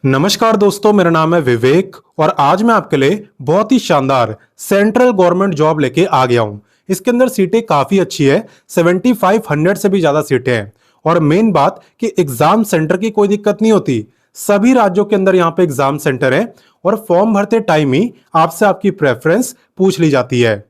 नमस्कार दोस्तों, मेरा नाम है विवेक और आज मैं आपके लिए बहुत ही शानदार सेंट्रल गवर्नमेंट जॉब लेके आ गया हूं। इसके अंदर सीटें काफी अच्छी है, 7500 से भी ज्यादा सीटें हैं। और मेन बात कि एग्जाम सेंटर की कोई दिक्कत नहीं होती। सभी राज्यों के अंदर यहाँ पे एग्जाम सेंटर है और फॉर्म भरते टाइम ही आपसे आपकी प्रेफरेंस पूछ ली जाती है।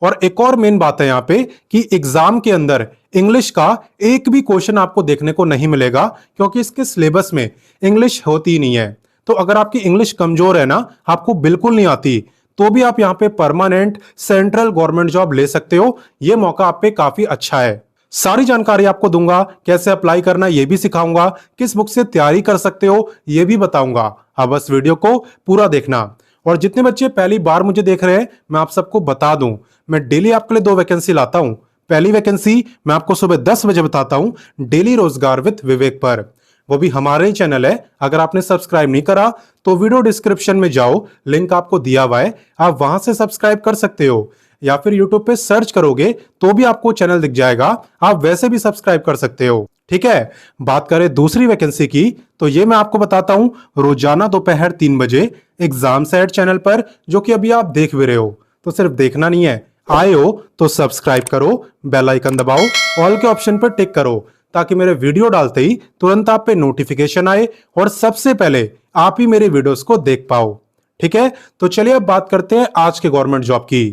और एक और मेन बात है यहाँ पे कि एग्जाम के अंदर इंग्लिश का एक भी क्वेश्चन आपको देखने को नहीं मिलेगा, क्योंकि इसके सिलेबस में इंग्लिश होती ही नहीं है। तो अगर आपकी इंग्लिश कमजोर है ना, आपको बिल्कुल नहीं आती, तो भी आप यहाँ पे परमानेंट सेंट्रल गवर्नमेंट जॉब ले सकते हो। ये मौका आप पे काफी अच्छा है। सारी जानकारी आपको दूंगा, कैसे अप्लाई करना ये भी सिखाऊंगा, किस बुक से तैयारी कर सकते हो ये भी बताऊंगा। अब बस वीडियो को पूरा देखना। और जितने बच्चे पहली बार मुझे देख रहे हैं, मैं आप सबको बता दूं, मैं डेली आपके लिए 2 वैकेंसी लाता हूं। पहली वैकेंसी मैं आपको सुबह 10 बजे बताता हूं, डेली रोजगार विद विवेक पर। वो भी हमारे ही चैनल है। अगर आपने सब्सक्राइब नहीं करा तो वीडियो डिस्क्रिप्शन में जाओ, लिंक आपको दिया हुआ है, आप वहां से सब्सक्राइब कर सकते हो। या फिर यूट्यूब पे सर्च करोगे तो भी आपको चैनल दिख जाएगा, आप वैसे भी सब्सक्राइब कर सकते हो। ठीक है, बात करें दूसरी वैकेंसी की, तो ये मैं आपको बताता हूं रोजाना दोपहर 3 बजे एग्जाम सेट चैनल पर, जो कि अभी आप देख भी रहे हो। तो सिर्फ देखना नहीं है, आए हो तो सब्सक्राइब करो, बेल आइकन दबाओ, ऑल के ऑप्शन पर टिक करो, ताकि मेरे वीडियो डालते ही तुरंत आप पे नोटिफिकेशन आए और सबसे पहले आप ही मेरे वीडियोस को देख पाओ। ठीक है, तो चलिए अब बात करते हैं आज के गवर्नमेंट जॉब की।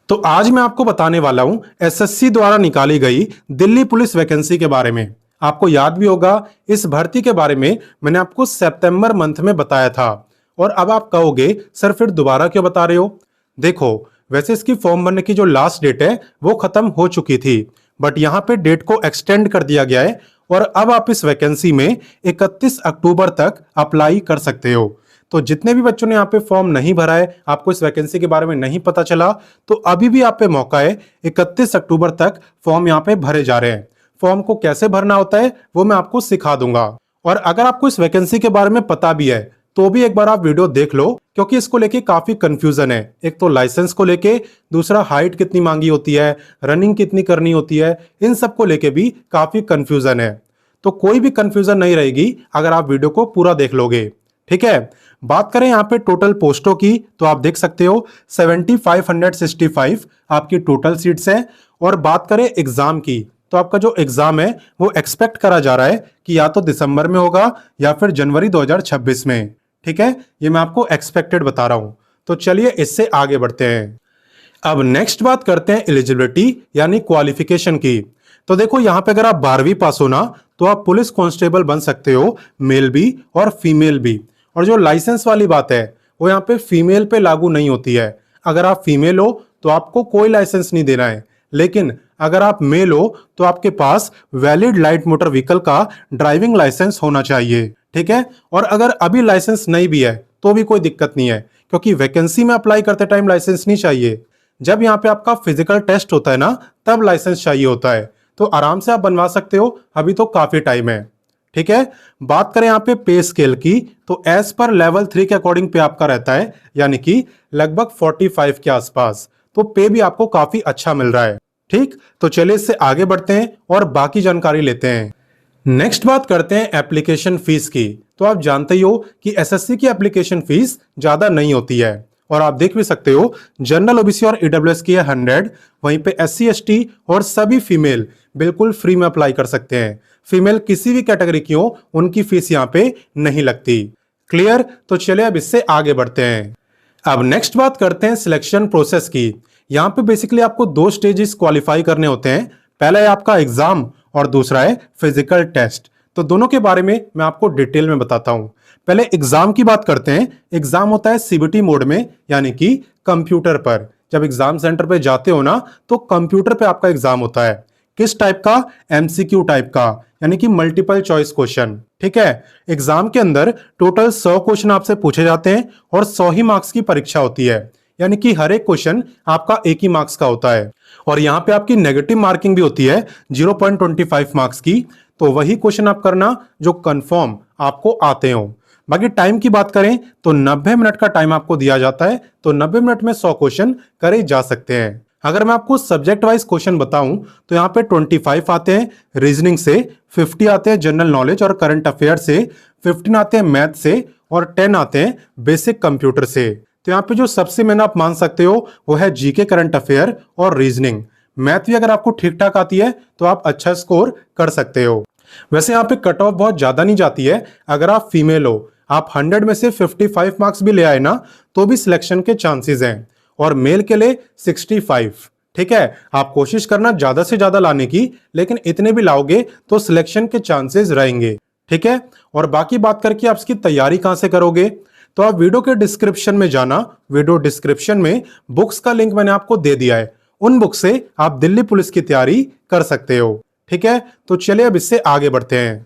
तो आज मैं आपको बताने वाला हूं एसएससी द्वारा निकाली गई दिल्ली पुलिस वैकेंसी के बारे में। आपको याद भी होगा, इस भर्ती के बारे में मैंने आपको सितंबर मंथ में बताया था। और अब आप कहोगे सर फिर दोबारा क्यों बता रहे हो? देखो, वैसे इसकी फॉर्म भरने की जो लास्ट डेट है वो खत्म हो चुकी थी, बट यहाँ पे डेट को एक्सटेंड कर दिया गया है और अब आप इस वैकेंसी में 31 अक्टूबर तक अप्लाई कर सकते हो। तो जितने भी बच्चों ने यहाँ पे फॉर्म नहीं भरा है, आपको इस वैकेंसी के बारे में नहीं पता चला, तो अभी भी आप पे मौका है। 31 अक्टूबर तक फॉर्म यहाँ पे भरे जा रहे हैं। फॉर्म को कैसे भरना होता है वो मैं आपको सिखा दूंगा। और अगर आपको इस वैकेंसी के बारे में पता भी है तो भी एक बार आप वीडियो देख लो, क्योंकि इसको लेके काफी कंफ्यूजन है। एक तो लाइसेंस को लेके, दूसरा हाइट कितनी मांगी होती है, रनिंग कितनी करनी होती है, इन सब को लेके भी काफी कंफ्यूजन है। तो कोई भी कंफ्यूजन नहीं रहेगी अगर आप वीडियो को पूरा देख लोगे। ठीक है, बात करें यहाँ पे टोटल पोस्टों की, तो आप देख सकते हो 7565 आपकी टोटल सीट्स हैं। और बात करें एग्जाम की, तो आपका जो एग्जाम है वो एक्सपेक्ट करा जा रहा है कि या तो दिसंबर में होगा या फिर जनवरी 2026 में। ठीक है, ये मैं आपको एक्सपेक्टेड बता रहा हूं। तो चलिए इससे आगे बढ़ते हैं। अब नेक्स्ट बात करते हैं एलिजिबिलिटी यानी क्वालिफिकेशन की। तो देखो, यहां पे अगर आप 12वीं पास हो ना, तो आप पुलिस कांस्टेबल बन सकते हो, मेल भी और फीमेल भी। और जो लाइसेंस वाली बात है वो यहाँ पे फीमेल पे लागू नहीं होती है। अगर आप फीमेल हो तो आपको कोई लाइसेंस नहीं देना है, लेकिन अगर आप मेल हो तो आपके पास वैलिड लाइट मोटर व्हीकल का ड्राइविंग लाइसेंस होना चाहिए। ठीक है, और अगर अभी लाइसेंस नहीं भी है तो भी कोई दिक्कत नहीं है, क्योंकि वैकेंसी में अप्लाई करते टाइम लाइसेंस नहीं चाहिए। जब यहाँ पे आपका फिजिकल टेस्ट होता है ना, तब लाइसेंस चाहिए होता है। तो आराम से आप बनवा सकते हो, अभी तो काफी टाइम है। ठीक है, बात करें यहाँ पे पे स्केल की, तो एज पर लेवल 3 के अकॉर्डिंग पे आपका रहता है, यानी कि लगभग 45 के आसपास। तो पे भी आपको काफी अच्छा मिल रहा है। ठीक, तो चलिए इससे आगे बढ़ते हैं और बाकी जानकारी लेते हैं। नेक्स्ट बात करते हैं एप्लीकेशन फीस की। तो आप जानते ही हो कि एसएससी की एप्लीकेशन फीस ज्यादा नहीं होती है। और आप देख भी सकते हो, जनरल ओबीसी और ईडब्ल्यूएस की है 100, वहीं पे एससी एसटी और सभी फीमेल बिल्कुल फ्री में अप्लाई कर सकते हैं। फीमेल किसी भी कैटेगरी की हो, उनकी फीस यहाँ पे नहीं लगती। क्लियर? तो चलिए अब इससे आगे बढ़ते हैं। अब नेक्स्ट बात करते हैं सिलेक्शन प्रोसेस की। यहाँ पे बेसिकली आपको 2 स्टेजेस क्वालिफाई करने होते हैं। पहला है आपका एग्जाम और दूसरा है फिजिकल टेस्ट। तो दोनों के बारे में मैं आपको डिटेल में बताता हूं। पहले एग्जाम की बात करते हैं। एग्जाम होता है सीबीटी मोड में, यानी कि कंप्यूटर पर। जब एग्जाम सेंटर पे जाते हो ना, तो कंप्यूटर पे आपका एग्जाम होता है। किस टाइप का? एमसीक्यू टाइप का, यानी कि मल्टीपल चॉइस क्वेश्चन। ठीक है, एग्जाम के अंदर टोटल 100 क्वेश्चन आपसे पूछे जाते हैं और 100 ही मार्क्स की परीक्षा होती है, यानी कि हर एक क्वेश्चन आपका 1 ही मार्क्स का होता है। और यहाँ पे आपकी नेगेटिव मार्किंग भी होती है 0.25 मार्क्स की। तो वही क्वेश्चन आप करना जो कंफर्म आपको आते हो। बाकी टाइम की बात करें तो 90 मिनट का टाइम आपको दिया जाता है। तो 90 मिनट में 100 क्वेश्चन करे जा सकते हैं। अगर मैं आपको सब्जेक्ट वाइज क्वेश्चन बताऊं तो यहाँ पे 25 आते हैं रीजनिंग से, 50 आते हैं जनरल नॉलेज और करंट अफेयर से, 15 आते हैं मैथ से और 10 आते हैं बेसिक कंप्यूटर से। तो यहाँ पे जो सबसे मेन आप मान सकते हो वो है जीके करंट अफेयर और रीजनिंग। मैथ भी अगर आपको ठीक ठाक आती है तो आप अच्छा स्कोर कर सकते हो। वैसे यहाँ पे कट ऑफ बहुत ज्यादा नहीं जाती है। अगर आप फीमेल हो, आप 100 में से 55 मार्क्स भी ले आए ना तो भी सिलेक्शन के चांसेस हैं, और मेल के लिए 65। ठीक है, आप कोशिश करना ज्यादा से ज्यादा लाने की, लेकिन इतने भी लाओगे तो सिलेक्शन के चांसेस रहेंगे। ठीक है, और बाकी बात करके आप इसकी तैयारी कहां से करोगे, तो आप वीडियो के डिस्क्रिप्शन में जाना। वीडियो डिस्क्रिप्शन में बुक्स का लिंक मैंने आपको दे दिया है, उन बुक से आप दिल्ली पुलिस की तैयारी कर सकते हो। ठीक है, तो चलिए अब इससे आगे बढ़ते हैं।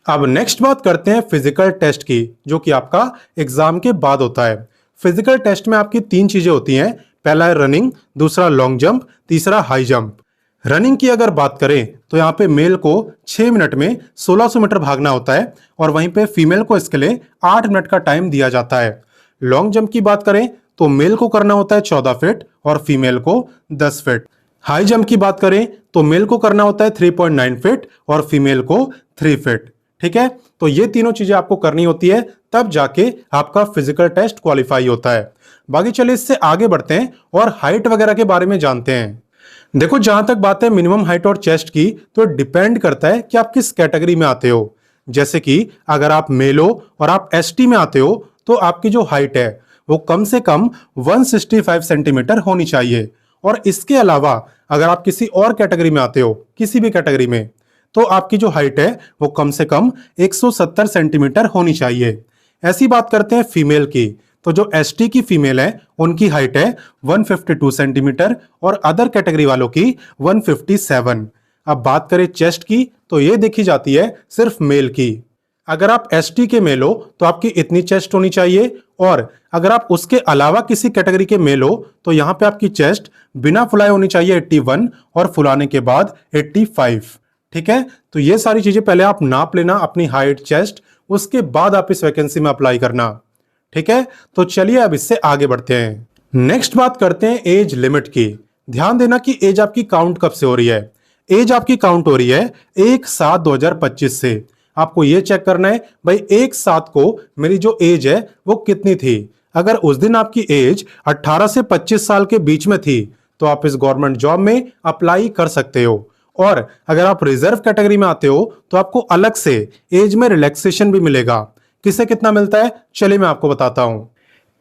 अब नेक्स्ट बात करते हैं फिजिकल टेस्ट की, जो कि आपका एग्जाम के बाद होता है। फिजिकल टेस्ट में आपकी 3 चीजें होती हैं। पहला है रनिंग, दूसरा लॉन्ग जंप, तीसरा हाई जंप। रनिंग की अगर बात करें तो यहाँ पे मेल को 6 मिनट में 1600 मीटर भागना होता है, और वहीं पे फीमेल को इसके लिए 8 मिनट का टाइम दिया जाता है। लॉन्ग जंप की बात करें तो मेल को करना होता है 14 फीट और फीमेल को 10 फीट। हाई जंप की बात करें तो मेल को करना होता है 3.9 फीट और फीमेल को 3 फीट। ठीक है, तो ये तीनों चीजें आपको करनी होती है, तब जाके आपका फिजिकल टेस्ट क्वालिफाई होता है। बाकी चलिए इससे आगे बढ़ते हैं और हाइट वगैरह के बारे में जानते हैं। देखो, जहां तक बात है मिनिमम हाइट और चेस्ट की, तो डिपेंड करता है कि आप किस कैटेगरी में आते हो। जैसे कि अगर आप मेल हो और आप एसटी में आते हो तो आपकी जो हाइट है वो कम से कम 165 सेंटीमीटर होनी चाहिए। और इसके अलावा अगर आप किसी और कैटेगरी में आते हो, किसी भी कैटेगरी में, तो आपकी जो हाइट है वो कम से कम 170 सेंटीमीटर होनी चाहिए। ऐसी बात करते हैं फीमेल की, तो जो एसटी की फीमेल है उनकी हाइट है 152 सेंटीमीटर और अदर कैटेगरी वालों की 157। अब बात करें चेस्ट की, तो ये देखी जाती है सिर्फ मेल की। अगर आप एसटी के मेल हो तो आपकी इतनी चेस्ट होनी चाहिए, और अगर आप उसके अलावा किसी कैटेगरी के मेल हो तो यहां पे आपकी चेस्ट बिना फुलाए होनी चाहिए 81 और फुलाने के बाद 85। ठीक है, तो ये सारी चीजें पहले आप नाप लेना अपनी हाइट, चेस्ट, उसके बाद आप इस वैकेंसी में अप्लाई करना। ठीक है, तो चलिए अब इससे आगे बढ़ते हैं। नेक्स्ट बात करते हैं एज लिमिट की। ध्यान देना कि एज आपकी काउंट कब से हो रही है। एज आपकी काउंट हो रही है 1/7/2025 से। आपको यह चेक करना है भाई 1/7 को मेरी जो एज है वो कितनी थी। अगर उस दिन आपकी एज 18 से 25 साल के बीच में थी तो आप इस गवर्नमेंट जॉब में अप्लाई कर सकते हो। और अगर आप रिजर्व कैटेगरी में आते हो तो आपको अलग से एज में रिलैक्सेशन भी मिलेगा। किसे कितना मिलता है, चलिए मैं आपको बताता हूं।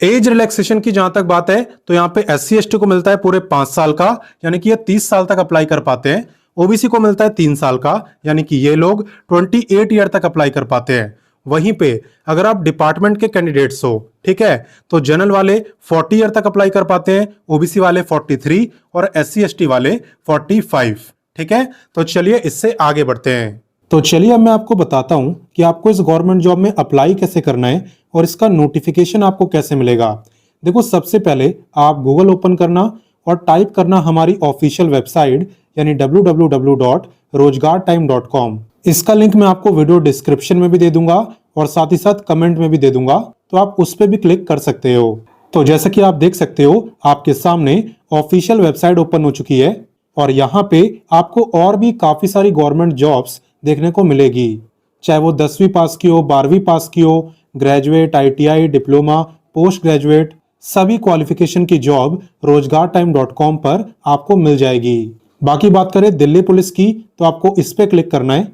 एज रिलैक्सेशन की जहां तक बात है तो यहां पे SC ST को मिलता है पूरे 5 साल का, यानी कि ये 30 साल तक अप्लाई कर पाते हैं। OBC को मिलता है 3 साल का, यानी कि ये लोग 28 ईयर तक अप्लाई कर पाते हैं। वहीं पे अगर आप डिपार्टमेंट के कैंडिडेट्स हो, ठीक है, तो जनरल वाले 40 ईयर तक अप्लाई कर पाते हैं, OBC वाले 43 और SC ST वाले 45। ठीक है, तो चलिए इससे आगे बढ़ते हैं। तो चलिए अब मैं आपको बताता हूं कि आपको इस गवर्नमेंट जॉब में अप्लाई कैसे करना है और इसका नोटिफिकेशन आपको कैसे मिलेगा। देखो, सबसे पहले आप गूगल ओपन करना और टाइप करना हमारी ऑफिशियल वेबसाइट, यानी www.rozgartime.com। इसका लिंक मैं आपको वीडियो डिस्क्रिप्शन में भी दे दूंगा और साथ ही साथ कमेंट में भी दे दूंगा, तो आप उस पर भी क्लिक कर सकते हो। तो जैसा कि आप देख सकते हो, आपके सामने ऑफिशियल वेबसाइट ओपन हो चुकी है और यहाँ पे आपको और भी काफी सारी गवर्नमेंट जॉब्स देखने को मिलेगी, चाहे वो 10वीं पास की हो, 12वीं पास की हो, graduate, ITI, diploma, post graduate, सभी क्वालिफिकेशन की जॉब rozgartime.com पर आपको मिल जाएगी। बाकी बात करें दिल्ली पुलिस की, तो आपको इस पे क्लिक करना है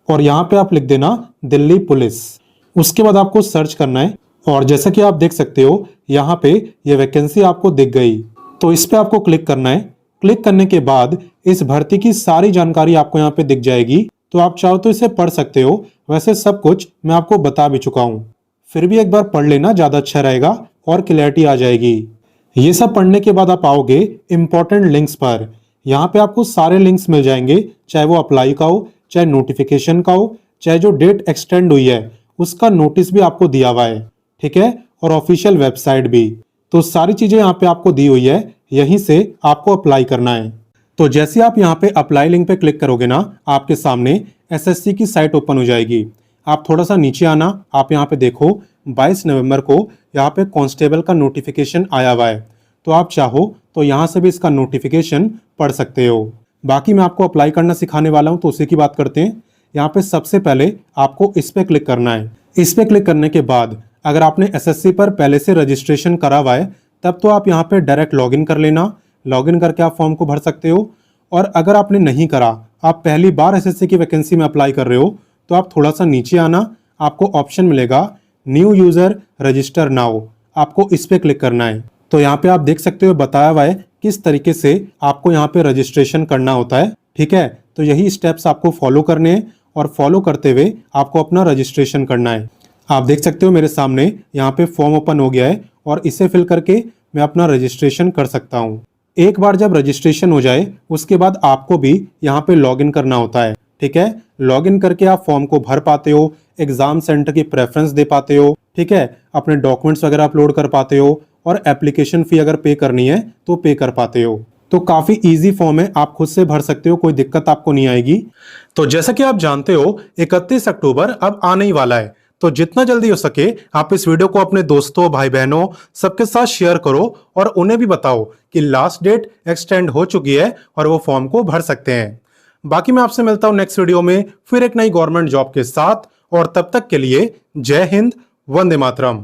और यहाँ पे आप लिख देना दिल्ली पुलिस। उसके बाद आपको सर्च करना है और जैसा कि आप देख सकते हो यहाँ पे ये वैकेंसी आपको दिख गई, तो इस पे आपको क्लिक करना है। क्लिक करने के बाद इस भर्ती की सारी जानकारी आपको यहाँ पे दिख जाएगी, तो आप चाहो तो इसे पढ़ सकते हो। वैसे सब कुछ मैं आपको बता भी चुका हूँ, फिर भी एक बार पढ़ लेना, ज्यादा अच्छा रहेगा और क्लैरिटी आ जाएगी। ये सब पढ़ने के बाद आप आओगे इंपॉर्टेंट लिंक्स पर। यहाँ पे आपको सारे लिंक्स मिल जाएंगे, चाहे वो अप्लाई का हो, चाहे नोटिफिकेशन का हो, चाहे जो डेट एक्सटेंड हुई है उसका नोटिस भी आपको दिया हुआ है। ठीक है, और ऑफिशियल वेबसाइट भी। तो सारी चीजें यहाँ पे आपको दी हुई है, यहीं से आपको अप्लाई करना है। तो जैसे आप यहाँ पे अप्लाई लिंक पे क्लिक करोगे ना, आपके सामने SSC की साइट ओपन हो जाएगी। आप थोड़ा सा नीचे आना, आप यहाँ पे देखो 22 नवंबर को यहाँ पे कांस्टेबल का नोटिफिकेशन आया हुआ है, तो आप चाहो तो यहाँ से भी इसका नोटिफिकेशन पढ़ सकते हो। बाकी मैं आपको अप्लाई करना सिखाने वाला हूँ, तो उसी की बात करते हैं। यहाँ पे सबसे पहले आपको इस पे क्लिक करना है। इस पे क्लिक करने के बाद अगर आपने एसएससी पर पहले से रजिस्ट्रेशन करा हुआ है तब तो आप यहाँ पे डायरेक्ट लॉगिन कर लेना, लॉगिन करके आप फॉर्म को भर सकते हो। और अगर आपने नहीं करा, आप पहली बार एसएससी की वैकेंसी में अप्लाई कर रहे हो, तो आप थोड़ा सा नीचे आना, आपको ऑप्शन मिलेगा न्यू यूजर रजिस्टर नाउ, आपको इस पे क्लिक करना है। तो यहाँ पे आप देख सकते हो बताया हुआ है किस तरीके से आपको यहाँ पे रजिस्ट्रेशन करना होता है। ठीक है, तो यही स्टेप्स आपको फॉलो करने हैं और फॉलो करते हुए आपको अपना रजिस्ट्रेशन करना है। आप देख सकते हो मेरे सामने यहाँ पे फॉर्म ओपन हो गया है और इसे फिल करके मैं अपना रजिस्ट्रेशन कर सकता हूँ। एक बार जब रजिस्ट्रेशन हो जाए उसके बाद आपको भी यहाँ पे लॉगिन करना होता है। ठीक है, लॉगिन करके आप फॉर्म को भर पाते हो, एग्जाम सेंटर की प्रेफरेंस दे पाते हो। ठीक है, अपने डॉक्यूमेंट्स वगैरह अपलोड कर पाते हो और एप्लीकेशन फी अगर पे करनी है तो पे कर पाते हो। तो काफी इजी फॉर्म है, आप खुद से भर सकते हो, कोई दिक्कत आपको नहीं आएगी। तो जैसा कि आप जानते हो 31 अक्टूबर अब आने ही वाला है, तो जितना जल्दी हो सके आप इस वीडियो को अपने दोस्तों, भाई बहनों सबके साथ शेयर करो और उन्हें भी बताओ कि लास्ट डेट एक्सटेंड हो चुकी है और वो फॉर्म को भर सकते हैं। बाकी मैं आपसे मिलता हूं नेक्स्ट वीडियो में फिर एक नई गवर्नमेंट जॉब के साथ, और तब तक के लिए जय हिंद, वंदे मातरम।